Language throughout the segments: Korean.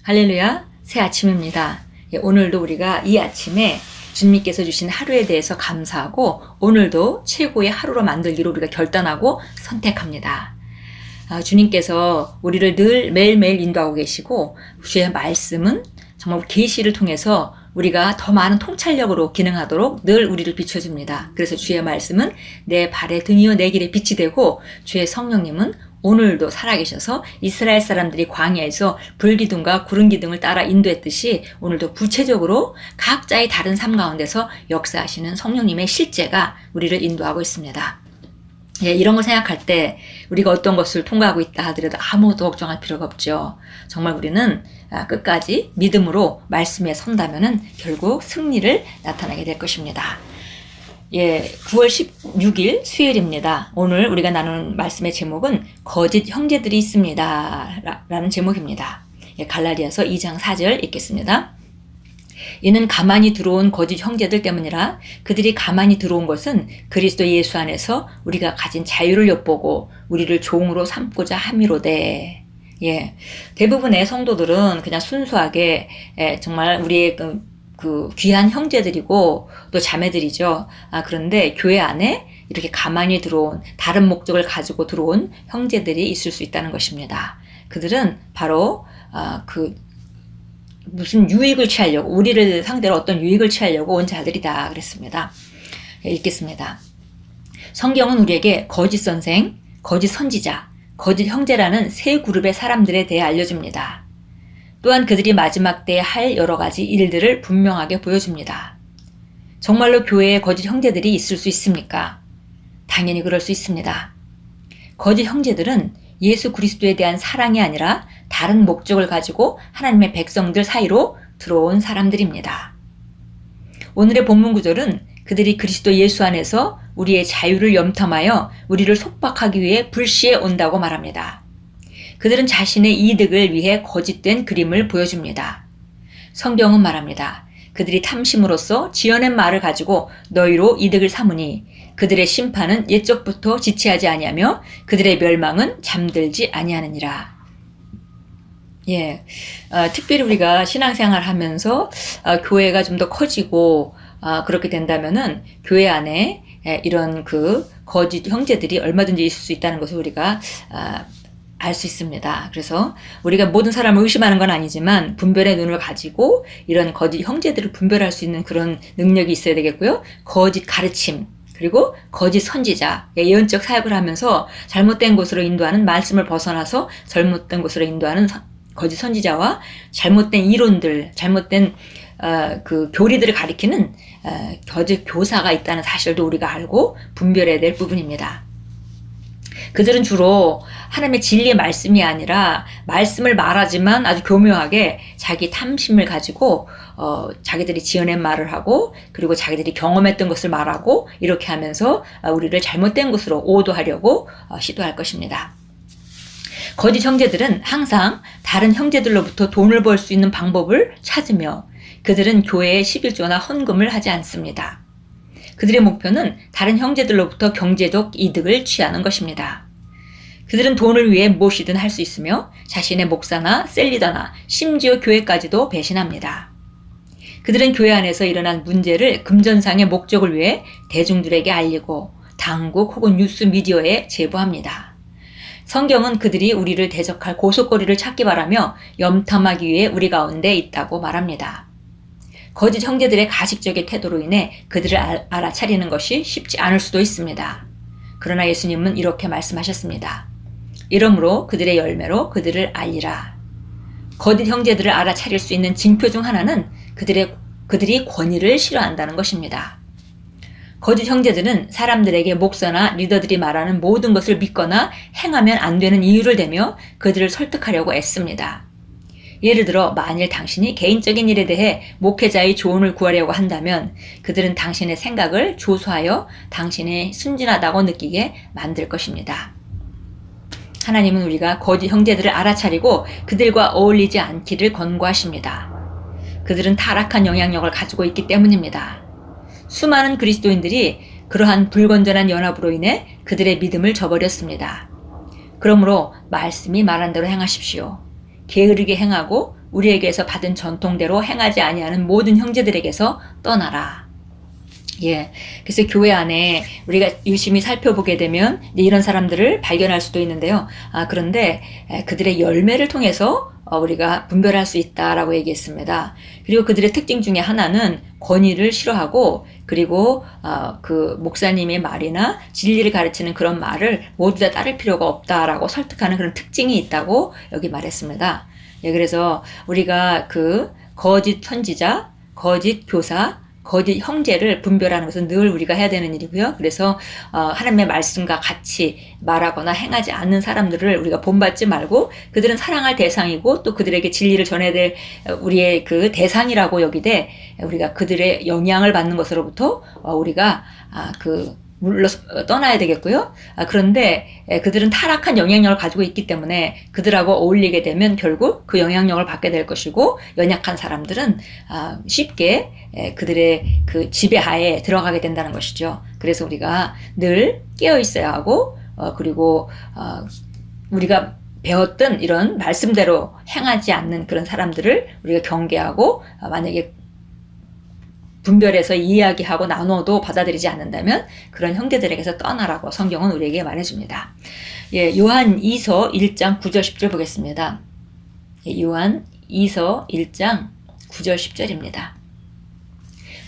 할렐루야, 새 아침입니다. 오늘도 우리가 이 아침에 주님께서 주신 하루에 대해서 감사하고 오늘도 최고의 하루로 만들기로 우리가 결단하고 선택합니다. 주님께서 우리를 늘 매일매일 인도하고 계시고 주의 말씀은 정말 계시를 통해서 우리가 더 많은 통찰력으로 기능하도록 늘 우리를 비춰줍니다. 그래서 주의 말씀은 내 발의 등이요 내 길에 빛이 되고 주의 성령님은 오늘도 살아계셔서 이스라엘 사람들이 광야에서 불기둥과 구름기둥을 따라 인도했듯이 오늘도 구체적으로 각자의 다른 삶 가운데서 역사하시는 성령님의 실제가 우리를 인도하고 있습니다. 이런 거 생각할 때 우리가 어떤 것을 통과하고 있다 하더라도 아무것도 걱정할 필요가 없죠. 정말 우리는 끝까지 믿음으로 말씀에 선다면은 결국 승리를 나타나게 될 것입니다. 9월 16일 수요일입니다. 오늘 우리가 나누는 말씀의 제목은 거짓 형제들이 있습니다. 라는 제목입니다. 갈라디아서 2장 4절 읽겠습니다. 이는 가만히 들어온 거짓 형제들 때문이라 그들이 가만히 들어온 것은 그리스도 예수 안에서 우리가 가진 자유를 엿보고 우리를 종으로 삼고자 함이로되. 대부분의 성도들은 그냥 순수하게 정말 우리의 그 귀한 형제들이고 또 자매들이죠. 그런데 교회 안에 이렇게 가만히 들어온 다른 목적을 가지고 들어온 형제들이 있을 수 있다는 것입니다. 그들은 바로 무슨 유익을 취하려고 우리를 상대로 어떤 유익을 취하려고 온 자들이다 그랬습니다. 읽겠습니다. 성경은 우리에게 거짓 선생, 거짓 선지자, 거짓 형제라는 세 그룹의 사람들에 대해 알려줍니다. 또한 그들이 마지막 때에 할 여러 가지 일들을 분명하게 보여줍니다. 정말로 교회에 거짓 형제들이 있을 수 있습니까? 당연히 그럴 수 있습니다. 거짓 형제들은 예수 그리스도에 대한 사랑이 아니라 다른 목적을 가지고 하나님의 백성들 사이로 들어온 사람들입니다. 오늘의 본문 구절은 그들이 그리스도 예수 안에서 우리의 자유를 염탐하여 우리를 속박하기 위해 불시에 온다고 말합니다. 그들은 자신의 이득을 위해 거짓된 그림을 보여줍니다. 성경은 말합니다. 그들이 탐심으로써 지어낸 말을 가지고 너희로 이득을 삼으니 그들의 심판은 옛적부터 지체하지 아니하며 그들의 멸망은 잠들지 아니하느니라. 특별히 우리가 신앙생활 하면서 교회가 좀 더 커지고 그렇게 된다면은 교회 안에 이런 거짓 형제들이 얼마든지 있을 수 있다는 것을 우리가 알 수 있습니다. 그래서 우리가 모든 사람을 의심하는 건 아니지만 분별의 눈을 가지고 이런 거짓 형제들을 분별할 수 있는 그런 능력이 있어야 되겠고요. 거짓 가르침, 그리고 거짓 선지자, 예언적 사역을 하면서 잘못된 곳으로 인도하는 말씀을 벗어나서 잘못된 곳으로 인도하는 거짓 선지자와 잘못된 이론들, 잘못된 교리들을 가리키는 거짓 교사가 있다는 사실도 우리가 알고 분별해야 될 부분입니다. 그들은 주로 하나님의 진리의 말씀이 아니라 말씀을 말하지만 아주 교묘하게 자기 탐심을 가지고 자기들이 지어낸 말을 하고 그리고 자기들이 경험했던 것을 말하고 이렇게 하면서 우리를 잘못된 것으로 오도하려고 시도할 것입니다. 거짓 형제들은 항상 다른 형제들로부터 돈을 벌 수 있는 방법을 찾으며 그들은 교회에 11조나 헌금을 하지 않습니다. 그들의 목표는 다른 형제들로부터 경제적 이득을 취하는 것입니다. 그들은 돈을 위해 무엇이든 할 수 있으며 자신의 목사나 셀리더나 심지어 교회까지도 배신합니다. 그들은 교회 안에서 일어난 문제를 금전상의 목적을 위해 대중들에게 알리고 당국 혹은 뉴스 미디어에 제보합니다. 성경은 그들이 우리를 대적할 고속거리를 찾기 바라며 염탐하기 위해 우리 가운데 있다고 말합니다. 거짓 형제들의 가식적인 태도로 인해 그들을 알아차리는 것이 쉽지 않을 수도 있습니다. 그러나 예수님은 이렇게 말씀하셨습니다. 이러므로 그들의 열매로 그들을 알리라. 거짓 형제들을 알아차릴 수 있는 징표 중 하나는 그들이 권위를 싫어한다는 것입니다. 거짓 형제들은 사람들에게 목사나 리더들이 말하는 모든 것을 믿거나 행하면 안 되는 이유를 대며 그들을 설득하려고 애씁니다. 예를 들어 만일 당신이 개인적인 일에 대해 목회자의 조언을 구하려고 한다면 그들은 당신의 생각을 조소하여 당신이 순진하다고 느끼게 만들 것입니다. 하나님은 우리가 거짓 형제들을 알아차리고 그들과 어울리지 않기를 권고하십니다. 그들은 타락한 영향력을 가지고 있기 때문입니다. 수많은 그리스도인들이 그러한 불건전한 연합으로 인해 그들의 믿음을 저버렸습니다. 그러므로 말씀이 말한 대로 행하십시오. 게으르게 행하고 우리에게서 받은 전통대로 행하지 아니하는 모든 형제들에게서 떠나라. 예. 그래서 교회 안에 우리가 유심히 살펴보게 되면 이런 사람들을 발견할 수도 있는데요. 그런데 그들의 열매를 통해서 우리가 분별할 수 있다라고 얘기했습니다. 그리고 그들의 특징 중에 하나는 권위를 싫어하고, 그리고 그 목사님의 말이나 진리를 가르치는 그런 말을 모두 다 따를 필요가 없다라고 설득하는 그런 특징이 있다고 여기 말했습니다. 예, 그래서 우리가 그 거짓 선지자, 거짓 교사, 거짓 형제를 분별하는 것은 늘 우리가 해야 되는 일이고요. 그래서 하나님의 말씀과 같이 말하거나 행하지 않는 사람들을 우리가 본받지 말고, 그들은 사랑할 대상이고 또 그들에게 진리를 전해야 될 우리의 그 대상이라고 여기되, 우리가 그들의 영향을 받는 것으로부터 우리가 물러 떠나야 되겠고요. 그런데 그들은 타락한 영향력을 가지고 있기 때문에 그들하고 어울리게 되면 결국 그 영향력을 받게 될 것이고, 연약한 사람들은 쉽게 그들의 그 지배하에 들어가게 된다는 것이죠. 그래서 우리가 늘 깨어 있어야 하고, 그리고 우리가 배웠던 이런 말씀대로 행하지 않는 그런 사람들을 우리가 경계하고, 만약에 분별해서 이야기하고 나눠도 받아들이지 않는다면 그런 형제들에게서 떠나라고 성경은 우리에게 말해줍니다. 예, 요한 2서 1장 9절 10절 보겠습니다. 예, 요한 2서 1장 9절 10절입니다.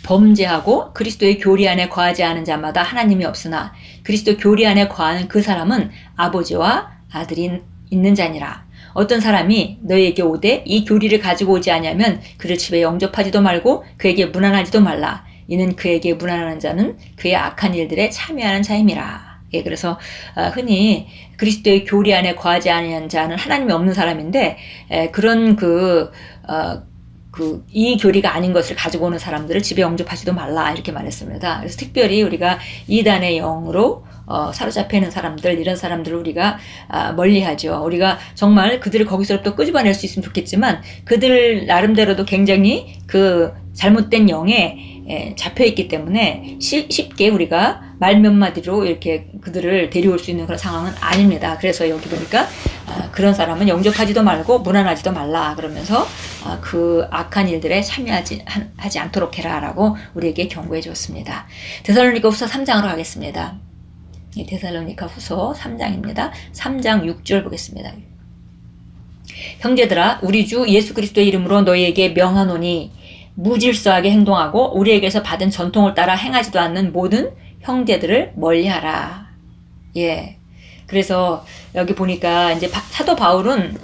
범죄하고 그리스도의 교리 안에 거하지 않은 자마다 하나님이 없으나 그리스도 교리 안에 거하는 그 사람은 아버지와 아들이 있는 자니라. 어떤 사람이 너희에게 오되 이 교리를 가지고 오지 아니하면 그를 집에 영접하지도 말고 그에게 문안하지도 말라. 이는 그에게 문안하는 자는 그의 악한 일들에 참여하는 자임이라. 예, 그래서 흔히 그리스도의 교리 안에 거하지 아니하는 자는 하나님이 없는 사람인데, 그런 이 교리가 아닌 것을 가지고 오는 사람들을 집에 영접하지도 말라, 이렇게 말했습니다. 그래서 특별히 우리가 이단의 영으로 사로잡혀 있는 사람들, 이런 사람들을 우리가 멀리하죠. 우리가 정말 그들을 거기서부터 끄집어낼 수 있으면 좋겠지만, 그들 나름대로도 굉장히 그 잘못된 영에 잡혀있기 때문에 쉽게 우리가 말 몇 마디로 이렇게 그들을 데려올 수 있는 그런 상황은 아닙니다. 그래서 여기 보니까 그런 사람은 영접하지도 말고 문안하지도 말라 그러면서 그 악한 일들에 참여하지 않도록 해라 라고 우리에게 경고해 줬습니다. 데살로니가 후서 3장으로 가겠습니다. 데살로니가 후서 3장입니다. 3장 6절 보겠습니다. 형제들아, 우리 주 예수 그리스도의 이름으로 너희에게 명하노니 무질서하게 행동하고 우리에게서 받은 전통을 따라 행하지도 않는 모든 형제들을 멀리하라. 예. 그래서 여기 보니까 이제 사도 바울은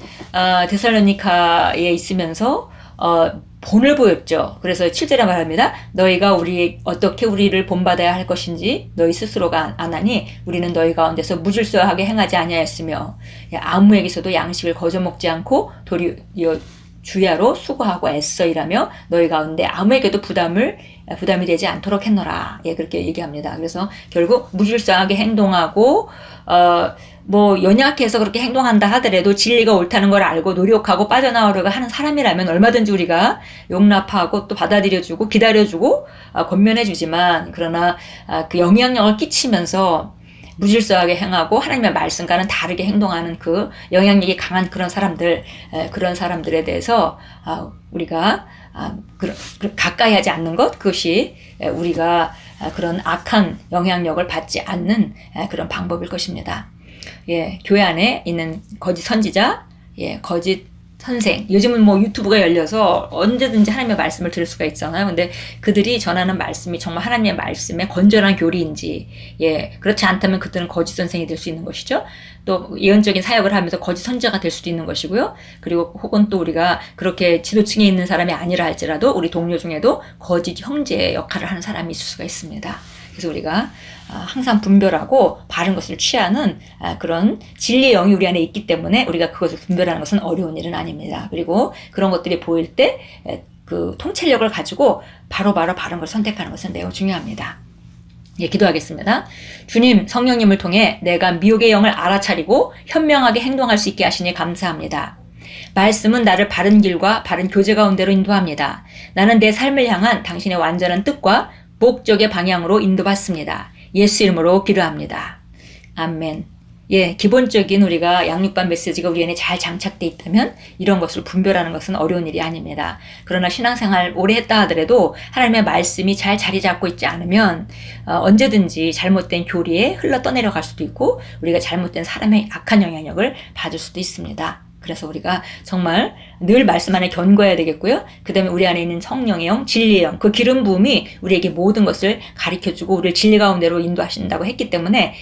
데살로니카에 있으면서 본을 보였죠. 그래서 7절에 말합니다. 너희가 어떻게 우리를 본받아야 할 것인지 너희 스스로가 아나니 우리는 너희 가운데서 무질서하게 행하지 아니하였으며 아무에게서도 양식을 거저 먹지 않고 도리어 주야로 수고하고 애써 일하며 너희 가운데 아무에게도 부담이 되지 않도록 했노라. 예, 그렇게 얘기합니다. 그래서 결국 무질서하게 행동하고 연약해서 그렇게 행동한다 하더라도 진리가 옳다는 걸 알고 노력하고 빠져나오려고 하는 사람이라면 얼마든지 우리가 용납하고 또 받아들여주고 기다려주고 권면해주지만, 그러나 그 영향력을 끼치면서 무질서하게 행하고 하나님의 말씀과는 다르게 행동하는 그 영향력이 강한 그런 사람들에 대해서 우리가 가까이 하지 않는 것, 그것이 우리가 그런 악한 영향력을 받지 않는 그런 방법일 것입니다. 예, 교회 안에 있는 거짓 선지자, 예, 거짓 선생, 요즘은 유튜브가 열려서 언제든지 하나님의 말씀을 들을 수가 있잖아요. 근데 그들이 전하는 말씀이 정말 하나님의 말씀의 건전한 교리인지, 예, 그렇지 않다면 그들은 거짓 선생이 될 수 있는 것이죠. 또 예언적인 사역을 하면서 거짓 선지자가 될 수도 있는 것이고요. 그리고 혹은 또 우리가 그렇게 지도층에 있는 사람이 아니라 할지라도 우리 동료 중에도 거짓 형제의 역할을 하는 사람이 있을 수가 있습니다. 그래서 우리가 항상 분별하고 바른 것을 취하는 그런 진리의 영이 우리 안에 있기 때문에 우리가 그것을 분별하는 것은 어려운 일은 아닙니다. 그리고 그런 것들이 보일 때 그 통찰력을 가지고 바로바로 바른 걸 선택하는 것은 매우 중요합니다. 예, 기도하겠습니다. 주님, 성령님을 통해 내가 미혹의 영을 알아차리고 현명하게 행동할 수 있게 하시니 감사합니다. 말씀은 나를 바른 길과 바른 교제 가운데로 인도합니다. 나는 내 삶을 향한 당신의 완전한 뜻과 목적의 방향으로 인도받습니다. 예수 이름으로 기도합니다. 아멘. 예, 기본적인 우리가 양육반 메시지가 우리 안에 잘 장착돼 있다면 이런 것을 분별하는 것은 어려운 일이 아닙니다. 그러나 신앙생활 오래 했다 하더라도 하나님의 말씀이 잘 자리 잡고 있지 않으면 언제든지 잘못된 교리에 흘러 떠내려갈 수도 있고 우리가 잘못된 사람의 악한 영향력을 받을 수도 있습니다. 그래서 우리가 정말 늘 말씀 안에 견고해야 되겠고요. 그 다음에 우리 안에 있는 성령의 영, 진리의 영, 그 기름 부음이 우리에게 모든 것을 가르쳐주고 우리를 진리 가운데로 인도하신다고 했기 때문에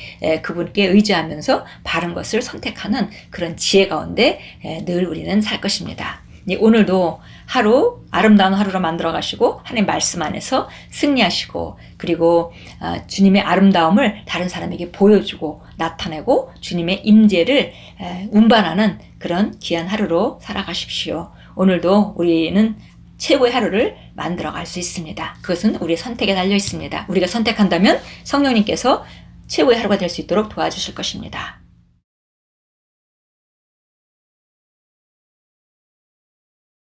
그분께 의지하면서 바른 것을 선택하는 그런 지혜 가운데 늘 우리는 살 것입니다. 오늘도 하루 아름다운 하루로 만들어 가시고 하나님 말씀 안에서 승리하시고 그리고 주님의 아름다움을 다른 사람에게 보여주고 나타내고 주님의 임재를 운반하는 그런 귀한 하루로 살아가십시오. 오늘도 우리는 최고의 하루를 만들어 갈 수 있습니다. 그것은 우리의 선택에 달려 있습니다. 우리가 선택한다면 성령님께서 최고의 하루가 될 수 있도록 도와주실 것입니다.